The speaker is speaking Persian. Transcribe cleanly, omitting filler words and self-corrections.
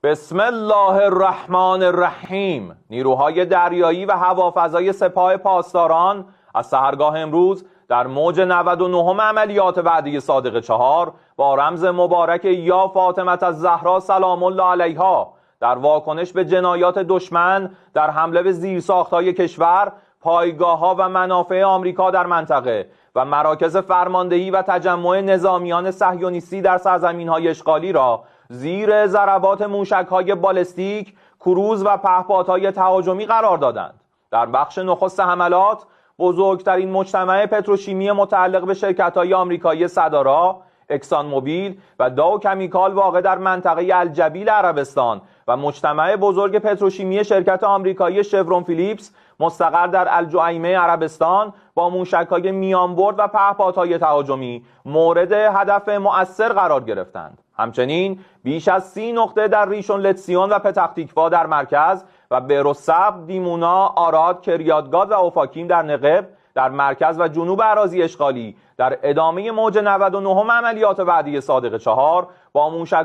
بسم الله الرحمن الرحیم. نیروهای دریایی و هوافضای سپاه پاسداران از سحرگاه امروز در موج 99 عملیات وعده صادق 4 با رمز مبارک یا فاطمه الزهرا سلام الله علیها در واکنش به جنایات دشمن در حمله به زیرساخت‌های کشور، پایگاه‌ها و منافع آمریکا در منطقه و مراکز فرماندهی و تجمع نظامیان صهیونیستی در سرزمین‌های اشغالی را زیر ضربات موشک‌های بالستیک، کروز و پهپادهای تهاجمی قرار دادند. در بخش نخست حملات، بزرگترین مجتمع پتروشیمی متعلق به شرکت‌های آمریکایی سدارا، اکسان موبیل و داو کمیکال واقع در منطقه الجبیل عربستان و مجتمع بزرگ پتروشیمی شرکت آمریکایی شورون فیلیپس مستقر در الجعیمه عربستان با موشک‌های میانبرد و پهپادهای تهاجمی مورد هدف مؤثر قرار گرفتند. همچنین بیش از 30 نقطه در ریشون لتسیون و پتختیکوا در مرکز و بیروسبد، دیمونا، آراد، کریاتگاد و اوفاکیم در نقب در مرکز و جنوب اراضی اشغالی در ادامه موج 99 عملیات وعده صادق 4 با موشک